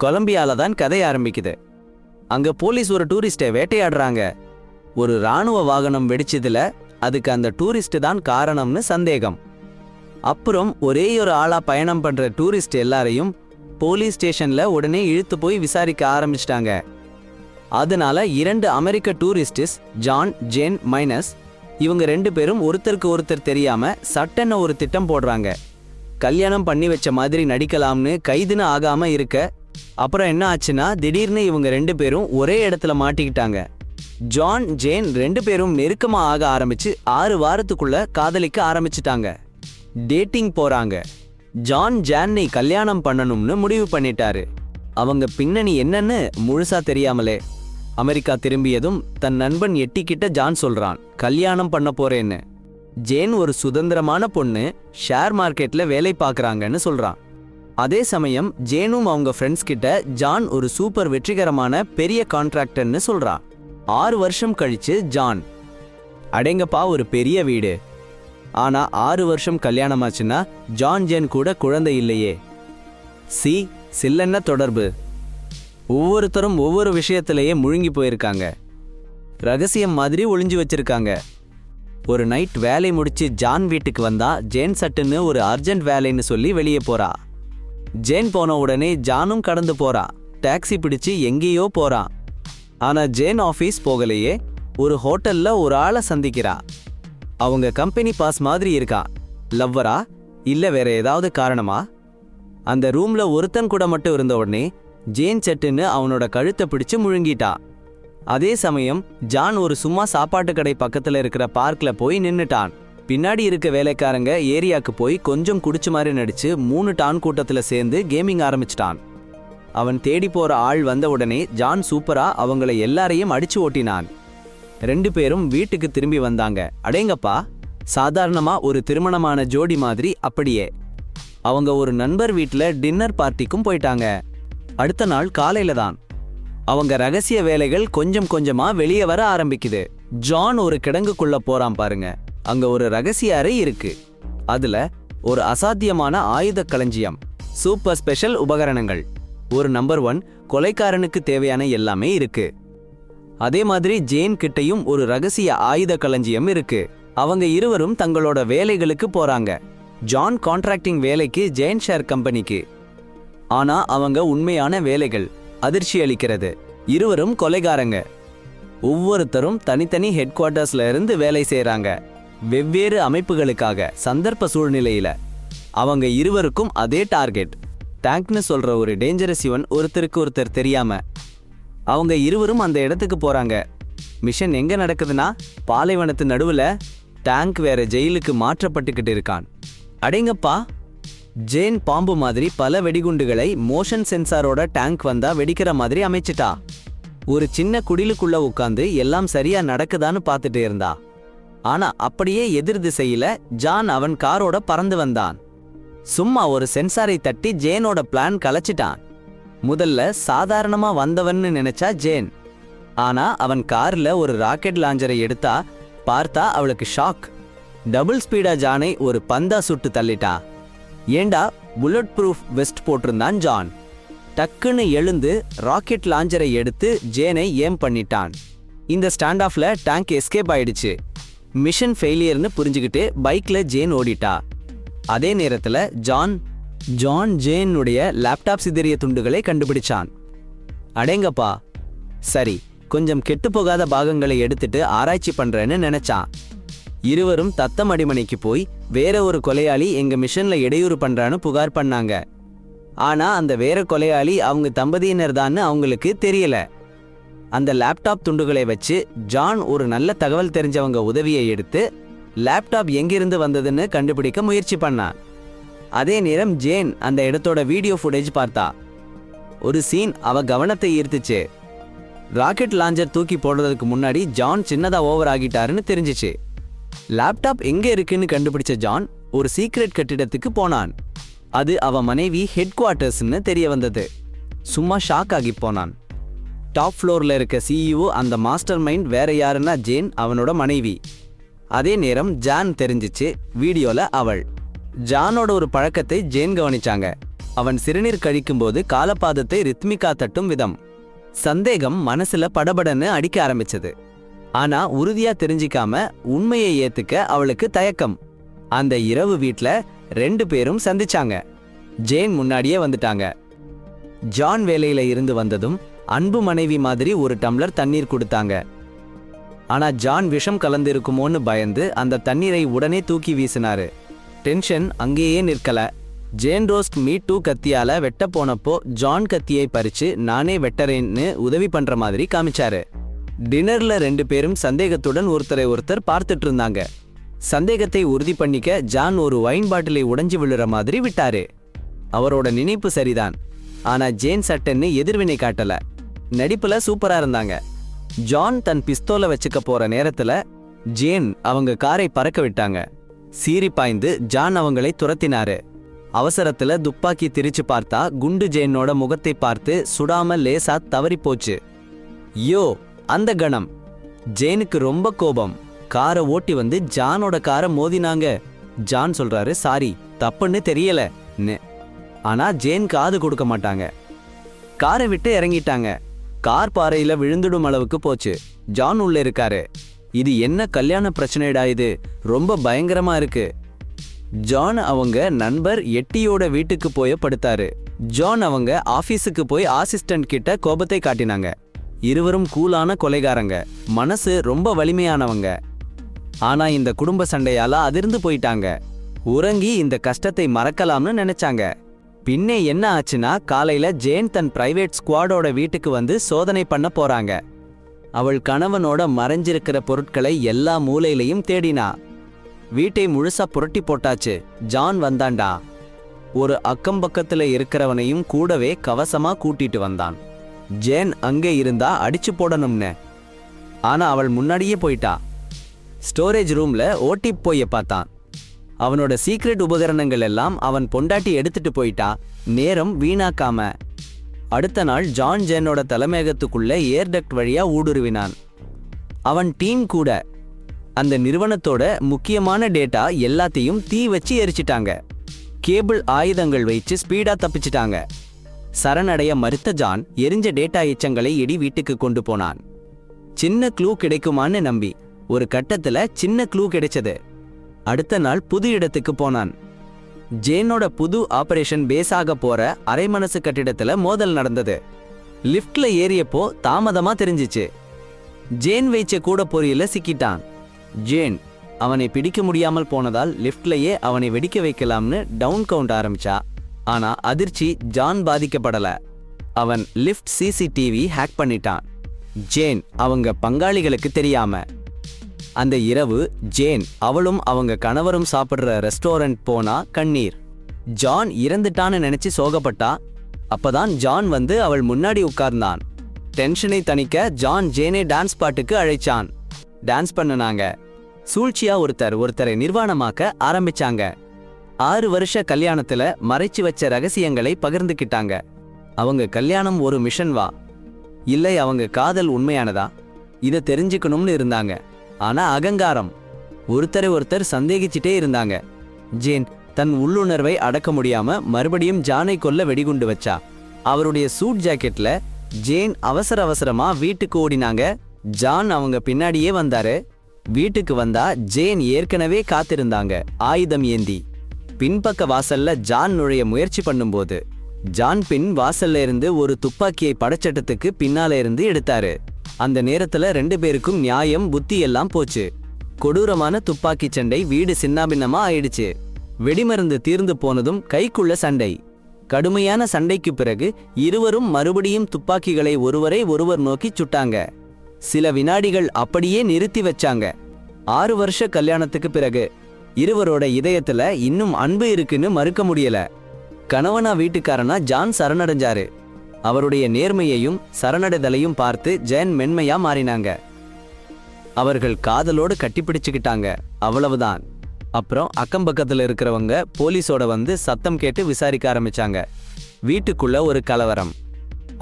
கொலம்பியால தான் கதை ஆரம்பிக்குது. அங்க போலீஸ் ஒரு டூரிஸ்டை வேட்டையாடுறாங்க. ஒரு ராணுவ வாகனம் வெடிச்சதுல அதுக்கு அந்த டூரிஸ்ட் தான் காரணம்னு சந்தேகம். அப்புறம் ஒரே ஒரு ஆளா பயணம் பண்ற டூரிஸ்ட் எல்லாரையும் போலீஸ் ஸ்டேஷன்ல உடனே இழுத்து போய் விசாரிக்க ஆரம்பிச்சிட்டாங்க. அதனால 2 அமெரிக்க டூரிஸ்ட்ஸ் ஜான் ஜேன் மைனஸ் இவங்க 2 பேரும் ஒருத்தருக்கு ஒருத்தர் தெரியாம சட்டென்ன ஒரு திட்டம் போடுறாங்க. கல்யாணம் பண்ணி வச்ச மாதிரி நடிக்கலாம்னு கைதுன்னு ஆகாம இருக்க. அப்புறம் என்ன ஆச்சுன்னா திடீர்னு இவங்க 2 பேரும் ஒரே இடத்துல மாட்டிக்கிட்டாங்க. ஜான் ஜேன் 2 பேரும் நெருக்கமா ஆக ஆரம்பிச்சு 6 வாரத்துக்குள்ள காதலிக்க ஆரம்பிச்சிட்டாங்க. டேட்டிங் போறாங்க. ஜான் ஜானை கல்யாணம் பண்ணணும்னு முடிவு பண்ணிட்டாரு. அவங்க பின்னணி என்னன்னு முழுசா தெரியாமலே. அமெரிக்கா திரும்பியதும் தன் நண்பன் எட்டிக்கிட்ட ஜான் சொல்றான், கல்யாணம் பண்ண போறேன்னு. ஜேன் ஒரு சுதந்திரமான பொண்ணு, ஷேர் மார்க்கெட்ல வேலை பார்க்கறாங்கன்னு சொல்றான். அதே சமயம் ஜேனும் அவங்க ஃப்ரெண்ட்ஸ் கிட்ட ஜான் ஒரு சூப்பர் வெற்றிகரமான பெரிய கான்ட்ராக்டர்னு சொல்றான். 6 வருஷம் கழிச்சு ஜான், அடேங்கப்பா ஒரு பெரிய வீடு. ஆனா 6 வருஷம் கல்யாணம் ஆச்சுன்னா ஜான் ஜேன் கூட குழந்தை இல்லையே. சில்லென்ன தொடர்பு. ஒவ்வொருத்தரும் ஒவ்வொரு விஷயத்திலேயே முழுங்கி போயிருக்காங்க. ரகசியம் மாதிரி ஒளிஞ்சு வச்சிருக்காங்க. ஒரு நைட் வேலை முடிச்சு ஜான் வீட்டுக்கு வந்தா ஜேன் சட்டுன்னு ஒரு அர்ஜென்ட் வேலைன்னு சொல்லி வெளியே போறா. ஜேன் போன உடனே ஜானும் கடந்து போறா. டாக்ஸி பிடிச்சு எங்கேயோ போறான். ஆனா ஜேன் ஆஃபீஸ் போகலையே. ஒரு ஹோட்டல்ல ஒரு ஆளை சந்திக்கிறா. அவங்க கம்பெனி பாஸ் மாதிரி இருக்கா. லவ்வரா இல்ல வேற ஏதாவது காரணமா? அந்த ரூம்ல ஒருத்தன் கூட மட்டும் இருந்த உடனே ஜேன் சட்டுன்னு அவனோட கழுத்தை பிடிச்சு முழுங்கிட்டா. அதே சமயம் ஜான் ஒரு சும்மா சாப்பாட்டு கடை பக்கத்துல இருக்கிற பார்க்ல போய் நின்னுட்டான். பின்னாடி இருக்க வேலைக்காரங்க ஏரியாக்கு போய் கொஞ்சம் குடிச்ச மாதிரி நடிச்சு 3 டான் கூட்டத்துல சேர்ந்து கேமிங் ஆரம்பிச்சிட்டான். அவன் தேடி போற ஆள் வந்த உடனே ஜான் சூப்பரா அவங்களை எல்லாரையும் அடிச்சு ஓட்டினான். 2 பேரும் வீட்டுக்கு திரும்பி வந்தாங்க. அடேங்கப்பா, சாதாரணமா ஒரு திருமணமான ஜோடி மாதிரி. அப்படியே அவங்க ஒரு நண்பர் வீட்டுல டின்னர் பார்ட்டிக்கும் போயிட்டாங்க. அடுத்த நாள் காலையில தான் அவங்க ரகசிய வேலைகள் கொஞ்சம் கொஞ்சமா வெளியே வர ஆரம்பிக்குது. ஜான் ஒரு கிடங்குக்குள்ள போறான் பாருங்க. அங்க ஒரு ரகசிய அறை இருக்கு. அதுல ஒரு அசாத்தியமான ஆயுத களஞ்சியம், சூப்பர் ஸ்பெஷல் உபகரணங்கள், ஒரு நம்பர் 1 கொலைக்காரனுக்கு தேவையான எல்லாமே இருக்கு. அதே மாதிரி ஜேன் கிட்டையும் ஒரு ரகசிய ஆயுத களஞ்சியம் இருக்கு. அவங்க இருவரும் தங்களோட வேலைகளுக்கு போறாங்க. ஜான் கான்ட்ராக்டிங் வேலைக்கு ஜேன் ஷேர் கம்பெனிக்கு. ஆனா அவங்க உண்மையான வேலைகள் அதிர்ச்சி அளிக்கிறது. இருவரும் கொலைகாரங்க. ஒவ்வொருத்தரும் தனித்தனி ஹெட் குவார்ட்டர்ஸ்ல இருந்து வேலை செய்யறாங்க, வெவ்வேறு அமைப்புகளுக்காக. சந்தர்ப்ப சூழ்நிலையில அவங்க இருவருக்கும் அதே டார்கெட். டேங்க்னு சொல்ற ஒரு டேஞ்சரஸ் இவன் ஒருத்தருக்கு ஒருத்தர் தெரியாம அவங்க இருவரும் அந்த இடத்துக்கு போறாங்க. மிஷன் எங்க நடக்குதுன்னா பாலைவனத்து நடுவுல. டேங்க் வேற ஜெயிலுக்கு மாற்றப்பட்டுக்கிட்டு இருக்கான். அடேங்கப்பா, ஜேன் பாம்பு மாதிரி பல வெடிகுண்டுகளை மோஷன் சென்சாரோட டேங்க் வந்தா வெடிக்கிற மாதிரி அமைச்சிட்டா. ஒரு சின்ன குடிலுக்குள்ள உட்காந்து எல்லாம் சரியா நடக்குதான்னு பார்த்துட்டு இருந்தா. ஆனா அப்படியே எதிர் திசையில ஜான் அவன் காரோட பறந்து வந்தான். சும்மா ஒரு சென்சாரை தட்டி ஜேனோட பிளான் கலைச்சிட்டான். முதல்ல சாதாரணமா வந்தவன்னு நினைச்சா ஜேன். ஆனா அவன் கார்ல ஒரு ராக்கெட் லாஞ்சரை எடுத்தா பார்த்தா அவளுக்கு ஷாக். டபுள் ஸ்பீடா ஜானை ஒரு பந்தா சுட்டு தள்ளிட்டா. ஏண்டா புல்லட் ப்ரூஃப் வெஸ்ட் போட்டிருந்தான் ஜான். டக்குன்னு எழுந்து ராக்கெட் லாஞ்சரை எடுத்து ஜேனை ஏம் பண்ணிட்டான். இந்த ஸ்டாண்ட் ஆஃப்ல டேங்க் எஸ்கேப் ஆயிடுச்சு. மிஷன் ஃபெயிலியர்னு புரிஞ்சுக்கிட்டு பைக்ல ஜேன் ஓடிட்டா. அதே நேரத்துல ஜான் ஜேனுடைய லேப்டாப் சிதறிய துண்டுகளை கண்டுபிடிச்சான். அடேங்கப்பா, சரி கொஞ்சம் கெட்டுப்போகாத பாகங்களை எடுத்துட்டு ஆராய்ச்சி பண்றேன்னு நினைச்சான். இருவரும் தத்தம் அடிமனைக்கு போய் வேற ஒரு கொலையாளி எங்க மிஷன்ல இடையூறு பண்றான்னு புகார் பண்ணாங்க. ஆனா அந்த வேற கொலையாளி அவங்க தம்பதியினர் தான்னு அவங்களுக்கு தெரியல. அந்த லேப்டாப் துண்டுகளை வச்சு ஜான் ஒரு நல்ல தகவல் தெரிஞ்சவங்க உதவியை எடுத்து லேப்டாப் எங்கிருந்து வந்ததுன்னு கண்டுபிடிக்க முயற்சி பண்ணான். அதே நேரம் ஜேன் அந்த இடத்தோட வீடியோ ஃபுட்டேஜ் பார்த்தா. ஒரு சீன் அவ கவனத்தை ஈர்த்துச்சு. ராக்கெட் லாஞ்சர் தூக்கி போடுறதுக்கு முன்னாடி ஜான் சின்னதா ஓவர் ஆகிட்டாருன்னு தெரிஞ்சிச்சு. லேப்டாப் எங்க இருக்குன்னு கண்டுபிடிச்ச ஜான் ஒரு சீக்ரெட் கட்டிடத்துக்கு போனான். அது அவ மனைவி ஹெட் குவார்ட்டர்ஸ்னு தெரிய வந்தது. சும்மா ஷாக் ஆகி போனான். டாப் ஃப்ளோர்ல இருக்க சிஇஓ அந்த மாஸ்டர் மைண்ட் வேற யாருன்னா ஜேன், அவனோட மனைவி. அதே நேரம் ஜான் தெரிஞ்சிச்சு வீடியோல அவள். ஜானோட ஒரு பழக்கத்தை ஜேன் கவனிச்சாங்க. அவன் சிறுநீர் கழிக்கும்போது காலபாதத்தை ரித்மிகா தட்டும் விதம். சந்தேகம் மனசுல படபடன்னு அடிக்க ஆரம்பிச்சது. ஆனா உறுதியா தெரிஞ்சிக்காம உண்மையை ஏத்துக்க அவளுக்கு தயக்கம். அந்த இரவு வீட்ல 2 பேரும் சந்திச்சாங்க. ஜேன் முன்னாடியே வந்துட்டாங்க. ஜான் வேலையில இருந்து வந்ததும் அன்பு மனைவி மாதிரி ஒரு டம்ளர் தண்ணீர் கொடுத்தாங்க. ஆனா ஜான் விஷம் கலந்திருக்குமோன்னு பயந்து அந்த தண்ணீரை உடனே தூக்கி வீசினாரு. டென்ஷன் அங்கேயே நிற்கல. ஜேன் ரோஸ்ட் மீட் டூ கத்தியால வெட்ட போனப்போ ஜான் கத்தியை பறிச்சு நானே வெட்டறேன்னு உதவி பண்ற மாதிரி காமிச்சாரு. டின்னர்ல 2 பேரும் சந்தேகத்துடன் ஒருத்தரை ஒருத்தர் பார்த்துட்டு இருந்தாங்க. சந்தேகத்தை உறுதி பண்ணிக்க ஜான் ஒரு வைன் பாட்டிலை உடைஞ்சு விழுற மாதிரி விட்டாரு. அவரோட நினைப்பு சரிதான். ஆனா ஜேன் சட்டன்னு எதிர்வினை காட்டல. நடிப்புல சூப்பரா இருந்தாங்க. ஜான் தன் பிஸ்தோலை வச்சுக்க போற நேரத்துல ஜேன் அவங்க காரை பறக்க விட்டாங்க. சீறி பாய்ந்து ஜான் அவங்களை துரத்தினாரு. அவசரத்துல துப்பாக்கி திரிச்சு பார்த்தா குண்டு ஜேனோட முகத்தை பார்த்து சுடாம லேசா தவறி போச்சு. யோ அந்த கணம் ஜேனுக்கு ரொம்ப கோபம். காரை ஓட்டி வந்து ஜானோட காரை மோதினாங்க. ஜான் சொல்றாரு சாரி, தப்புன்னு தெரியல. ஆனா ஜேன் காது கொடுக்க மாட்டாங்க. காரை விட்டு இறங்கிட்டாங்க. கார் பாறையில விழுந்துடும் அளவுக்கு போச்சு. ஜான் உள்ள இருக்காரு. இது என்ன கல்யாண பிரச்சனைடா, இது ரொம்ப பயங்கரமா இருக்கு. ஜான் அவங்க நண்பர் எட்டியோட வீட்டுக்கு போய் படுத்தாரு. ஜான் அவங்க ஆபீஸுக்கு போய் அசிஸ்டன்ட் கிட்ட கோபத்தை காட்டினாங்க. இருவரும் கூலான கொலைகாரங்க, மனசு ரொம்ப வலிமையானவங்க. ஆனா இந்த குடும்ப சண்டையால அதிர்ந்து போயிட்டாங்க. உறங்கி இந்த கஷ்டத்தை மறக்கலாம்னு நினைச்சாங்க. பின்னே என்ன ஆச்சுன்னா காலையில ஜேன் தன் பிரைவேட் ஸ்குவாடோட வீட்டுக்கு வந்து சோதனை பண்ண போறாங்க. அவள் கணவனோட மறைஞ்சிருக்கிற பொருட்களை எல்லா மூலையிலையும் தேடினா. வீட்டை முழுசா புரட்டி போட்டாச்சு. ஜான் வந்தான்டா. ஒரு அக்கம் பக்கத்துல இருக்கிறவனையும் கூடவே கவசமா கூட்டிட்டு வந்தான். ஜேன் அங்கே இருந்தா அடிச்சு போடணும்னு. ஆனா அவள் முன்னாடியே போயிட்டா. ஸ்டோரேஜ் ரூம்ல ஓட்டிப் போய் பார்த்தான். அவனோட சீக்ரெட் உபகரணங்கள் எல்லாம் அவன் பொண்டாட்டி எடுத்துட்டு போயிட்டா. நேரம் வீணாக்காம அடுத்த நாள் ஜான் ஜேனோட தலைமையகத்துக்குள்ள ஏர்டக்ட் வழியா ஊடுருவினான். அவன் டீம் கூட அந்த நிறுவனத்தோட முக்கியமான டேட்டா எல்லாத்தையும் தீ வச்சு எரிச்சிட்டாங்க. கேபிள் ஆயுதங்கள் வச்சு ஸ்பீடா தப்பிச்சிட்டாங்க. சரணடைய மறுத்த ஜான் எரிஞ்ச டேட்டா எச்சங்களை எடி வீட்டுக்கு கொண்டு போனான். சின்ன க்ளூ கிடைக்குமான்னு நம்பி. ஒரு கட்டத்துல சின்ன க்ளூ கிடைச்சது. அடுத்த நாள் புது இடத்துக்கு போனான். ஜேனோட புது ஆபரேஷன் பேஸாக போற அரைமனசு கட்டிடத்துல மோதல் நடந்தது. லிஃப்ட்ல ஏறியப்போ தாமதமா தெரிஞ்சிச்சு. ஜேன் வைச்ச கூட பொறியில சிக்கிட்டான். ஜேன் அவனை பிடிக்க முடியாமல் போனதால் லிஃப்ட்லயே அவனை வெடிக்க வைக்கலாம்னு டவுன் கவுண்ட் ஆரம்பிச்சா. ஆனா அதிர்ச்சி, ஜான் பாதிக்கப்படல. அவன் லிஃப்ட் சிசிடிவி ஹேக் பண்ணிட்டான். ஜேன் அவங்க பங்காளிகளுக்கு தெரியாம. அந்த இரவு ஜேன் அவளும் அவங்க கணவரும் சாப்பிடுற ரெஸ்டாரண்ட் போனா கண்ணீர். ஜான் இறந்துட்டான்னு நினைச்சு சோகப்பட்டா. அப்பதான் ஜான் வந்து அவள் முன்னாடி உட்கார்ந்தான். டென்ஷனை தணிக்க ஜான் ஜேனை டான்ஸ் பாட்டுக்கு அழைச்சான். டான்ஸ் பண்ணனாங்க. சூழ்ச்சியா ஒருத்தரை நிர்வாணமாக்க ஆரம்பிச்சாங்க. 6 வருஷ கல்யாணத்துல மறைச்சு வச்ச ரகசியங்களை பகிர்ந்துக்கிட்டாங்க. அவங்க கல்யாணம் ஒரு மிஷன் வா, இல்லை அவங்க காதல் உண்மையானதா, இதை தெரிஞ்சுக்கணும்னு இருந்தாங்க. ஆனா அகங்காரம். ஒருத்தர் சந்தேகிச்சிட்டே இருந்தாங்க. ஜேன் தன் உள்ளுணர்வை அடக்க முடியாம மறுபடியும் ஜானை கொல்ல வெடிகுண்டு வச்சா. அவருடைய சூட் ஜாக்கெட்ல ஜேன் அவசரமா வீட்டுக்கு ஓடினாங்க. ஜான் அவங்க பின்னாடியே வந்தாரு. வீட்டுக்கு வந்தா ஜேன் ஏற்கனவே காத்திருந்தாங்க, ஆயுதம் ஏந்தி. பின்பக்க வாசல்ல ஜான் நுழைய முயற்சி பண்ணும்போது ஜான் பின் வாசல்ல இருந்து ஒரு துப்பாக்கியை படச்சட்டத்துக்கு பின்னால இருந்து எடுத்தாரு. அந்த நேரத்துல 2 பேருக்கும் நியாயம் புத்தி எல்லாம் போச்சு. கொடூரமான துப்பாக்கி சண்டை. வீடு சின்னாபின்னமா ஆயிடுச்சு. வெடிமருந்து தீர்ந்து போனதும் கைக்குள்ள சண்டை. கடுமையான சண்டைக்கு பிறகு இருவரும் மறுபடியும் துப்பாக்கிகளை ஒருவர் நோக்கி சுட்டாங்க. சில வினாடிகள் அப்படியே நிறுத்தி வச்சாங்க. 6 வருஷ கல்யாணத்துக்கு பிறகு இருவரோட இதயத்துல இன்னும் அன்பு இருக்குன்னு மறுக்க முடியல. கணவனா வீட்டுக்காரனா ஜான் சரணடைஞ்சாரு. அவருடைய நேர்மையையும் சரணடைதலையும் பார்த்து ஜேன் மென்மையா மாறினாங்க. அவர்கள் காதலோடு கட்டிப்பிடிச்சுக்கிட்டாங்க. அவ்வளவுதான். அப்புறம் அக்கம் பக்கத்துல இருக்கிறவங்க போலீஸோட வந்து சத்தம் கேட்டு விசாரிக்க ஆரம்பிச்சாங்க. வீட்டுக்குள்ள ஒரு கலவரம்.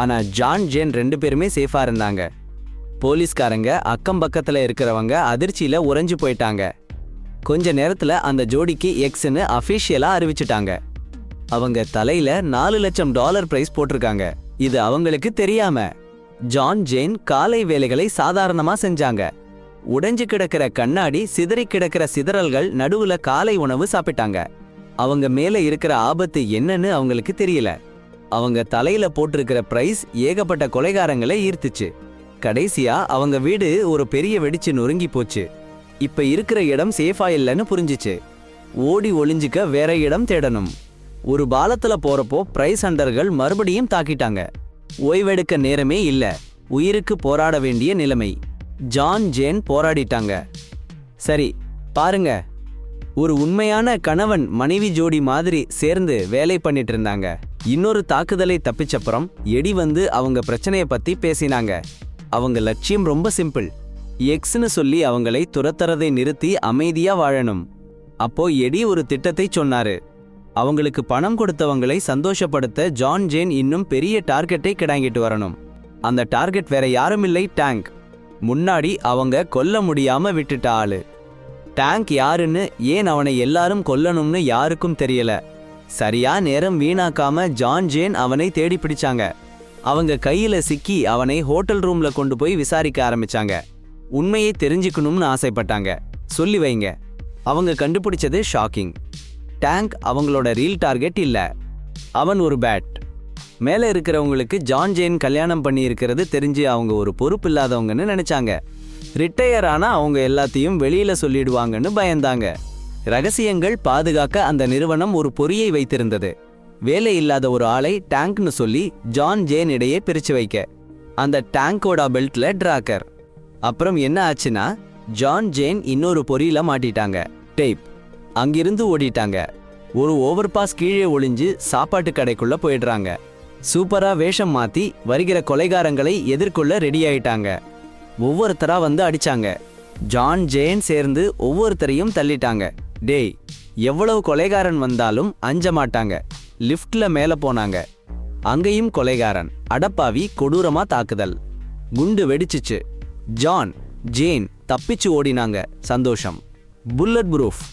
ஆனா ஜான் ஜேன் 2 பேருமே சேஃபா இருந்தாங்க. போலீஸ்காரங்க அக்கம் பக்கத்துல இருக்கிறவங்க அதிர்ச்சியில உறைஞ்சு போயிட்டாங்க. கொஞ்ச நேரத்துல அந்த ஜோடிக்கு எக்ஸ்னு அஃபிஷியலா அறிவிச்சுட்டாங்க. அவங்க தலையில $4,00,000 பிரைஸ் போட்டிருக்காங்க. இது அவங்களுக்கு தெரியாம ஜான் ஜேன் காலை வேலைகளை சாதாரணமா செஞ்சாங்க. உடைஞ்சு கிடக்கிற கண்ணாடி, சிதறி கிடக்கிற சிதறல்கள் நடுவுல காலை உணவு சாப்பிட்டாங்க. அவங்க மேல இருக்கிற ஆபத்து என்னன்னு அவங்களுக்கு தெரியல. அவங்க தலையில போட்டிருக்கிற பிரைஸ் ஏகப்பட்ட கொலைகாரங்களை ஈர்த்துச்சு. கடைசியா அவங்க வீடு ஒரு பெரிய வெடிச்சு நொறுங்கி போச்சு. இப்ப இருக்கிற இடம் சேஃபா இல்லைன்னு புரிஞ்சிச்சு. ஓடி ஒளிஞ்சுக்க வேற இடம் தேடணும். ஒரு பாலத்துல போறப்போ பிரைஸ் ஹண்டர்கள் மறுபடியும் தாக்கிட்டாங்க. ஓய்வெடுக்க நேரமே இல்ல, உயிருக்கு போராட வேண்டிய நிலைமை. ஜான் ஜேன் போராடிட்டாங்க. சரி பாருங்க, ஒரு உண்மையான கணவன் மனைவி ஜோடி மாதிரி சேர்ந்து வேலை பண்ணிட்டு இருந்தாங்க. இன்னொரு தாக்குதலை தப்பிச்சப்புறம் எடி வந்து அவங்க பிரச்சனைய பத்தி பேசினாங்க. அவங்க லட்சியம் ரொம்ப சிம்பிள். எக்ஸ்னு சொல்லி அவங்களை துரத்துறதை நிறுத்தி அமைதியா வாழணும். அப்போ எடி ஒரு திட்டத்தை சொன்னாரு. அவங்களுக்கு பணம் கொடுத்தவங்களை சந்தோஷப்படுத்த ஜான் ஜேன் இன்னும் பெரிய டார்கெட்டை கிடாங்கிட்டு வரணும். அந்த டார்கெட் வேற யாரும் இல்லை, டேங்க். முன்னாடி அவங்க கொல்ல முடியாம விட்டுட்ட ஆளு. டேங்க் யாருன்னு, ஏன் அவனை எல்லாரும் கொல்லணும்னு யாருக்கும் தெரியல. சரியா நேரம் வீணாக்காம ஜான் ஜேன் அவனை தேடி பிடிச்சாங்க. அவங்க கையில சிக்கி அவனை ஹோட்டல் ரூம்ல கொண்டு போய் விசாரிக்க ஆரம்பிச்சாங்க. உண்மையை தெரிஞ்சுக்கணும்னு ஆசைப்பட்டாங்க. சொல்லி வைங்க. அவங்க கண்டுபிடிச்சது ஷாக்கிங். டேங்க் அவங்களோட ரீல் டார்கெட் இல்ல, அவன் ஒரு பேட். மேல இருக்கிறவங்களுக்கு ஜான் ஜேன் கல்யாணம் பண்ணி இருக்கிறது தெரிஞ்சு அவங்க ஒரு பொறுப்பு இல்லாதவங்கன்னு நினைச்சாங்க. ரிட்டையர் ஆனா அவங்க எல்லாத்தையும் வெளியில சொல்லிடுவாங்கன்னு பயந்தாங்க. ரகசியங்கள் பாதுகாக்க அந்த நிறுவனம் ஒரு பொறியை வைத்திருந்தது. வேலை இல்லாத ஒரு ஆளை டேங்க்னு சொல்லி ஜான் ஜேன் இடையே பிரிச்சு வைக்க. அந்த டேங்கோட பெல்ட்ல டிராக்கர். அப்புறம் என்ன ஆச்சுன்னா, ஜான் ஜேன் இன்னொரு பொறியில மாட்டிட்டாங்க, டேப். அங்கிருந்து ஓடிட்டாங்க. ஒரு ஓவர் பாஸ் கீழே ஒளிஞ்சு சாப்பாட்டு கடைக்குள்ள போயிடுறாங்க. சூப்பரா வேஷம் மாத்தி வருகிற கொலைகாரங்களை எதிர்கொள்ள ரெடி ஆயிட்டாங்க. ஒவ்வொருத்தரா வந்து அடிச்சாங்க. ஜான் ஜேன் சேர்ந்து ஒவ்வொருத்தரையும் தள்ளிட்டாங்க. டேய், எவ்வளவு கொலைகாரன் வந்தாலும் அஞ்ச மாட்டாங்க. லிஃப்ட்ல மேல போனாங்க. அங்கேயும் கொலைகாரன். அடப்பாவி, கொடூரமா தாக்குதல். குண்டு வெடிச்சிச்சு. ஜான் ஜேன் தப்பிச்சு ஓடினாங்க. சந்தோஷம். Bullet proof.